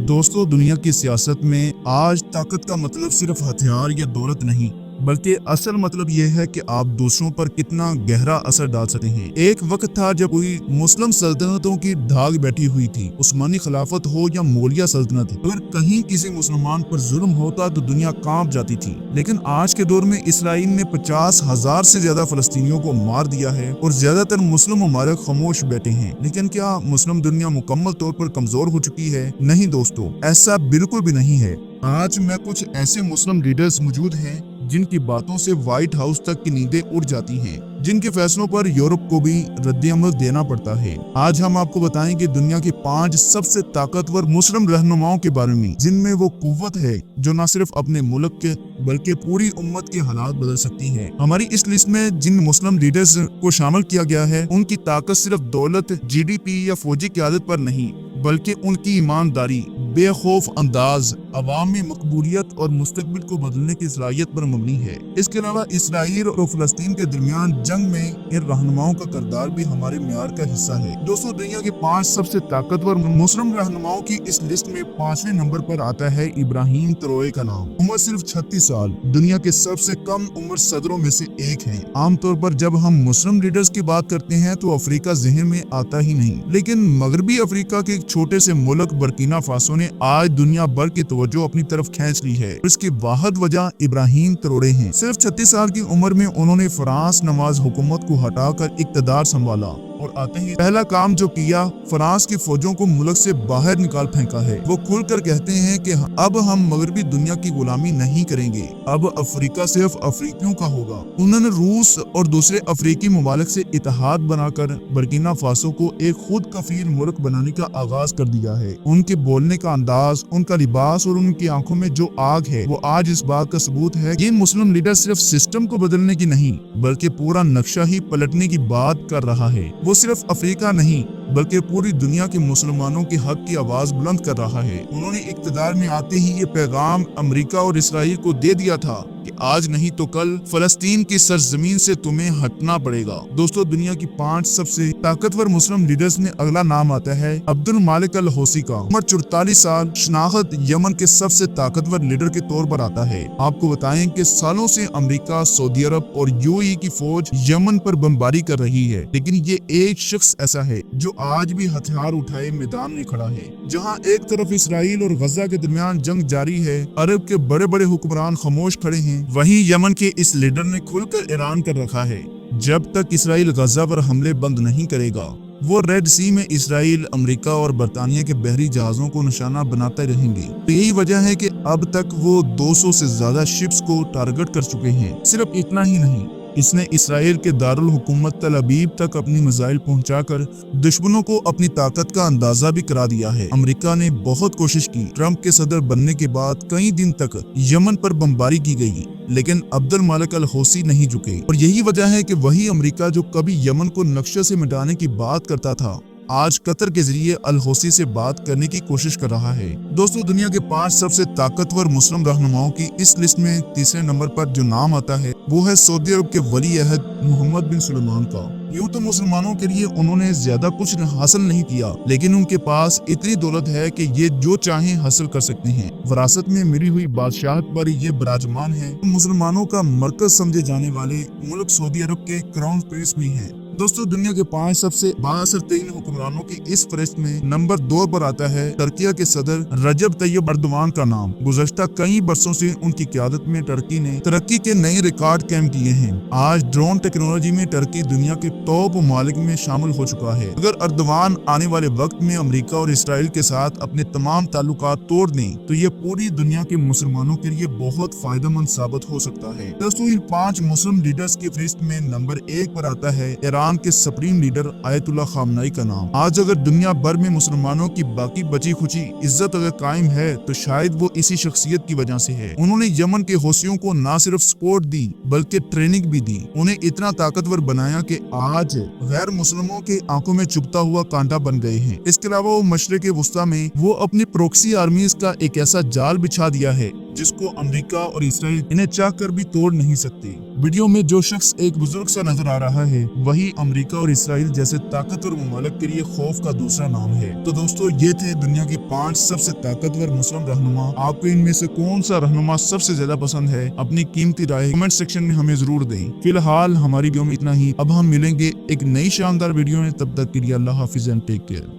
दोस्तों, दुनिया की सियासत में आज ताकत का मतलब सिर्फ हथियार या दौलत नहीं, बल्कि असल मतलब यह है कि आप दूसरों पर कितना गहरा असर डाल सकते हैं। एक वक्त था जब पूरी मुस्लिम सल्तनतों की धाक बैठी हुई थी। उस्मानी खिलाफत हो या मौलिया सल्तनत, अगर कहीं किसी मुसलमान पर जुल्म होता तो दुनिया कांप जाती थी। लेकिन आज के दौर में इसराइल ने 50,000 से ज्यादा फलस्तीनियों को मार दिया है और ज्यादातर मुस्लिम ममालिक खामोश बैठे हैं। लेकिन क्या मुस्लिम दुनिया मुकम्मल तौर पर कमजोर हो चुकी है? नहीं दोस्तों, ऐसा बिल्कुल भी नहीं है। आज में कुछ ऐसे मुस्लिम लीडर्स मौजूद हैं जिनकी बातों से व्हाइट हाउस तक की नींदें उड़ जाती हैं, जिनके फैसलों पर यूरोप को भी रद्द-ए-अमल देना पड़ता है। आज हम आपको बताएंगे दुनिया के 5 सबसे ताकतवर मुस्लिम रहनुमाओं के बारे में, जिनमें वो कुव्वत है जो न सिर्फ अपने मुल्क के बल्कि पूरी उम्मत के हालात बदल सकती है। हमारी इस लिस्ट में जिन मुस्लिम लीडर्स को शामिल किया गया है, उनकी ताकत सिर्फ दौलत, जीडीपी या फौजी क़यादत पर नहीं, बल्कि उनकी ईमानदारी, बेखौफ अंदाज, अवामी मकबूलियत और मुस्तकबिल को बदलने की सलाहियत पर मबनी है। इसके अलावा इसराइल और फलस्तीन के दरमियान जंग में इन रहनुमाओं का किरदार भी हमारे म्यार का हिस्सा है। दोस्तों, दुनिया के 5 सबसे ताकतवर मुस्लिम रहनुमाओं की इस लिस्ट में 5वें नंबर पर आता है इब्राहिम तरोए का नाम। उम्र सिर्फ 36 साल, दुनिया के सबसे कम उम्र सदरों में से एक है। आमतौर पर जब हम मुस्लिम लीडर्स की बात करते हैं तो अफ्रीका जहन में आता ही नहीं, लेकिन मगरबी अफ्रीका के एक छोटे से मुल्क बर्किना फासो ने आज दुनिया भर की तवज्जो अपनी तरफ खींच ली है। इसकी वाहिद वजह इब्राहिम तरोए हैं। सिर्फ 36 साल की उम्र में उन्होंने फ्रांस नवाज हुकूमत को हटाकर इक़्तिदार संभाला और आते ही पहला काम जो किया, फ्रांस की फौजों को मुल्क से बाहर निकाल फेंका है। वो खुलकर कहते हैं कि अब हम मगरबी दुनिया की गुलामी नहीं करेंगे, अब अफ्रीका सिर्फ अफ्रीकियों का होगा। उन्होंने रूस और दूसरे अफ्रीकी ममालिक से इत्तेहाद बनाकर बर्किना फासो को एक खुद कफील मुल्क बनाने का आगाज कर दिया है। उनके बोलने का अंदाज, उनका लिबास और उनकी आंखों में जो आग है, वो आज इस बात का सबूत है कि मुस्लिम लीडर सिर्फ सिस्टम को बदलने की नहीं, बल्कि पूरा नक्शा ही पलटने की बात कर रहा है। वो सिर्फ अफ्रीका नहीं बल्कि पूरी दुनिया के मुसलमानों के हक की आवाज बुलंद कर रहा है। उन्होंने इक़्तिदार में आते ही ये पैगाम अमेरिका और इसराइल को दे दिया था कि आज नहीं तो कल फलस्तीन की सरजमीन से तुम्हें हटना पड़ेगा। दोस्तों, दुनिया की 5 सबसे ताकतवर मुस्लिम लीडर्स में अगला नाम आता है अब्दुल मालिक अल हौसी का। उम्र 44 साल, शनाख्त यमन के सबसे ताकतवर लीडर के तौर पर आता है। आपको बताएं कि सालों से अमेरिका, सऊदी अरब और यूएई की फौज यमन पर बमबारी कर रही है, लेकिन ये एक शख्स ऐसा है जो आज भी हथियार उठाए मैदान में खड़ा है। जहां एक तरफ इसराइल और गजा के दरमियान जंग जारी है, अरब के बड़े बड़े हुक्मरान खामोश खड़े हैं, वहीं यमन के इस लीडर ने खुलकर ऐलान कर रखा है, जब तक इसराइल गजा पर हमले बंद नहीं करेगा, वो रेड सी में इसराइल, अमेरिका और बरतानिया के बहरी जहाजों को निशाना बनाते रहेंगे। तो यही वजह है कि अब तक वो 200 से ज्यादा शिप्स को टारगेट कर चुके हैं। सिर्फ इतना ही नहीं, इसने इसराइल के दारुल हुकूमत तल अबीब तक अपनी मिसाइल पहुंचाकर दुश्मनों को अपनी ताकत का अंदाजा भी करा दिया है। अमेरिका ने बहुत कोशिश की। ट्रंप के सदर बनने के बाद कई दिन तक यमन पर बमबारी की गई, लेकिन अब्दुल मालिक अल हौसी नहीं झुके। और यही वजह है कि वही अमेरिका जो कभी यमन को नक्शे से मिटाने की बात करता था, आज कतर के जरिए अल हौसी से बात करने की कोशिश कर रहा है। दोस्तों, दुनिया के 5 सबसे ताकतवर मुस्लिम रहनुमाओं की इस लिस्ट में तीसरे नंबर पर जो नाम आता है, वो है सऊदी अरब के वली अहद मोहम्मद बिन सलमान का। यूं तो मुसलमानों के लिए उन्होंने ज्यादा कुछ हासिल नहीं किया, लेकिन उनके पास इतनी दौलत है कि ये जो चाहें हासिल कर सकते हैं। विरासत में मिली हुई बादशाहत पर ये विराजमान है। मुसलमानों का मरकज समझे जाने वाले मुल्क सऊदी अरब के क्राउन प्रिंस भी हैं। दोस्तों, दुनिया के 5 सबसे बाअसर-तरीन हुक्मरानों की इस फहरिस्त में नंबर 2 पर आता है टर्किया के सदर रजब तैयब अर्दवान का नाम। गुज़श्ता कई बरसों से उनकी क़यादत में टर्की ने तरक्की के नए रिकॉर्ड कायम किए हैं। आज ड्रोन टेक्नोलॉजी में टर्की दुनिया के टॉप ममालिक में शामिल हो चुका है। अगर अर्दवान आने वाले वक्त में अमेरिका और इसराइल के साथ अपने तमाम ताल्लुकात तोड़ दें, तो ये पूरी दुनिया के मुसलमानों के लिए बहुत फायदेमंद साबित हो सकता है। दोस्तों, इन 5 मुस्लिम लीडर्स की फहरिस्त में नंबर 1 पर आता है ईरान के सुप्रीम लीडर आयतुल्लाह खामनेई का नाम। आज अगर दुनिया भर में मुसलमानों की बाकी बची खुची इज्जत अगर कायम है, तो शायद वो इसी शख्सियत की वजह से है। उन्होंने यमन के हौसियों को न सिर्फ सपोर्ट दी बल्कि ट्रेनिंग भी दी। उन्हें इतना ताकतवर बनाया कि आज गैर मुस्लिमों के आंखों में चुभता हुआ कांटा बन गए हैं। इसके अलावा वो मशरिक वुस्ता में वो अपनी प्रोक्सी आर्मीज का एक ऐसा जाल बिछा दिया है جس کو امریکہ اور اسرائیل انہیں چاہ کر بھی توڑ نہیں سکتے۔ ویڈیو میں جو شخص ایک بزرگ سا نظر آ رہا ہے وہی امریکہ اور اسرائیل جیسے طاقتور ممالک کے لیے خوف کا دوسرا نام ہے۔ تو دوستو یہ تھے دنیا کے 5 سب سے طاقتور مسلم رہنما۔ آپ کو ان میں سے کون سا رہنما سب سے زیادہ پسند ہے؟ اپنی قیمتی رائے کمنٹ سیکشن میں ہمیں ضرور دیں۔ فی الحال ہماری ویڈیو میں اتنا ہی، اب ہم ملیں گے ایک نئی شاندار ویڈیو میں، تب تک کے لیے اللہ حافظ اینڈ ٹیک کیئر۔